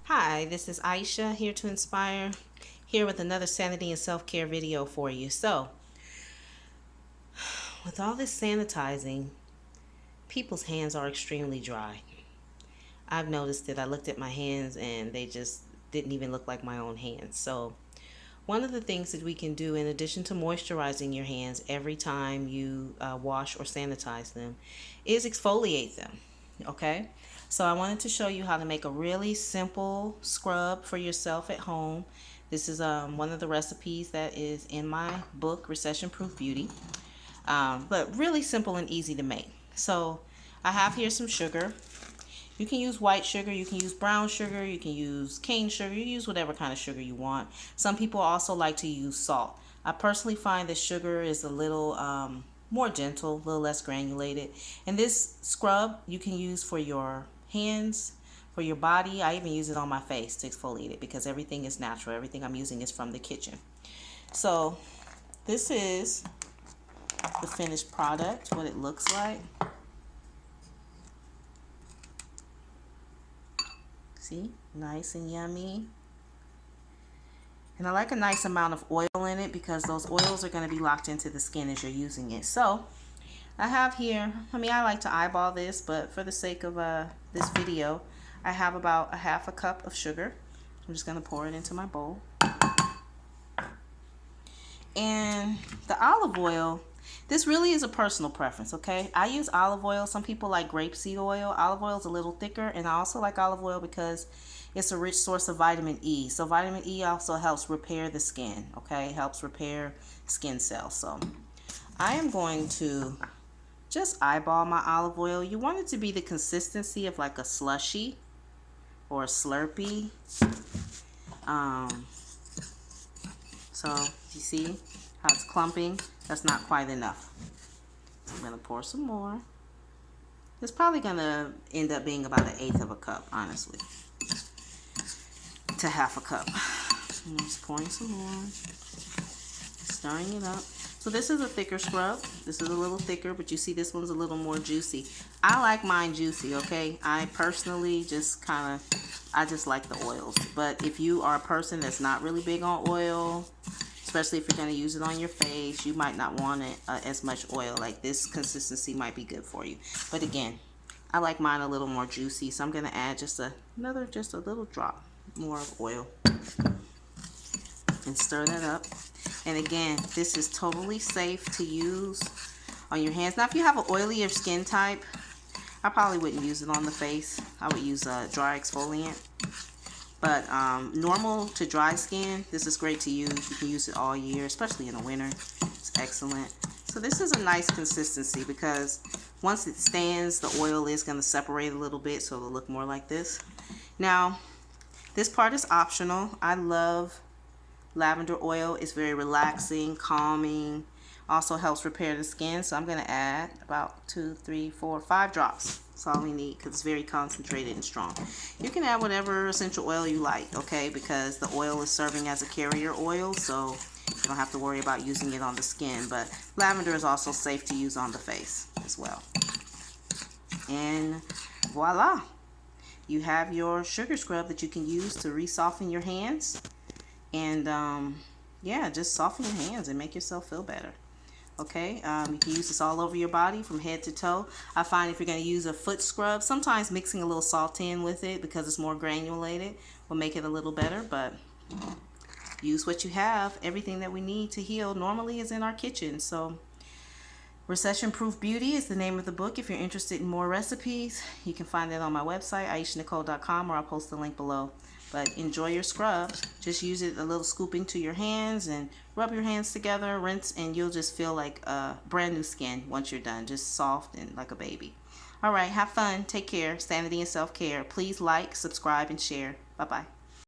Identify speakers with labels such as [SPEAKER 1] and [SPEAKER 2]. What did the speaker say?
[SPEAKER 1] Hi, this is Aisha here to inspire, here with another sanity and self-care video for you. So, with all this sanitizing, people's hands are extremely dry. I've noticed it. I looked at my hands and they just didn't even look like my own hands. So, one of the things that we can do in addition to moisturizing your hands every time you wash or sanitize them is exfoliate them. Okay, so I wanted to show you how to make a really simple scrub for yourself at home. This is one of the recipes that is in my book, Recession Proof Beauty, but really simple and easy to make. So I have here some sugar. You can use white sugar, you can use brown sugar, you can use cane sugar, you use whatever kind of sugar you want. Some people also like to use salt. I personally find that sugar is a little more gentle, a little less granulated. And this scrub you can use for your hands, for your body. I even use it on my face to exfoliate it because everything is natural. Everything I'm using is from the kitchen. So this is the finished product, what it looks like. See, nice and yummy. And I like a nice amount of oil in it because those oils are going to be locked into the skin as you're using it. So I have here, I like to eyeball this, but for the sake of this video, I have about a half a cup of sugar. I'm just going to pour it into my bowl. And the olive oil, this really is a personal preference, okay? I use olive oil. Some people like grapeseed oil. Olive oil is a little thicker, and I also like olive oil because it's a rich source of vitamin E. So vitamin E also helps repair the skin, okay? It helps repair skin cells. So I am going to just eyeball my olive oil. You want it to be the consistency of like a slushy or a Slurpee. So you see how it's clumping? That's not quite enough. So I'm going to pour some more. It's probably going to end up being about 1/8 of a cup, honestly, to half a cup. I'm just pouring some more, stirring it up. So this is a thicker scrub. This is a little thicker, but you see this one's a little more juicy. I like mine juicy, okay? I personally just I just like the oils. But if you are a person that's not really big on oil, especially if you're going to use it on your face, you might not want it as much oil. Like this consistency might be good for you. But again, I like mine a little more juicy, so I'm going to add just a little drop more of oil and stir that up. And again, this is totally safe to use on your hands. Now, if you have an oilier skin type, I probably wouldn't use it on the face. I would use a dry exfoliant. But normal to dry skin, this is great to use. You can use it all year, especially in the winter. It's excellent. So this is a nice consistency because once it stands, the oil is going to separate a little bit, so it'll look more like this. Now, this part is optional. I love lavender oil. It's very relaxing, calming, also helps repair the skin. So I'm going to add about 2, 3, 4, 5 drops. That's all we need because it's very concentrated and strong. You can add whatever essential oil you like, okay, because the oil is serving as a carrier oil, so you don't have to worry about using it on the skin. But lavender is also safe to use on the face as well. And voila, you have your sugar scrub that you can use to re-soften your hands. And yeah, just soften your hands and make yourself feel better. Okay, you can use this all over your body from head to toe. I find if you're going to use a foot scrub, sometimes mixing a little salt in with it because it's more granulated will make it a little better. But use what you have. Everything that we need to heal normally is in our kitchen. So Recession Proof Beauty is the name of the book. If you're interested in more recipes, you can find that on my website, aishanicole.com, or I'll post the link below. But enjoy your scrubs. Just use it a little scooping to your hands and rub your hands together, rinse, and you'll just feel like brand new skin once you're done. Just soft and like a baby. All right, have fun. Take care. Sanity and self-care. Please like, subscribe, and share. Bye-bye.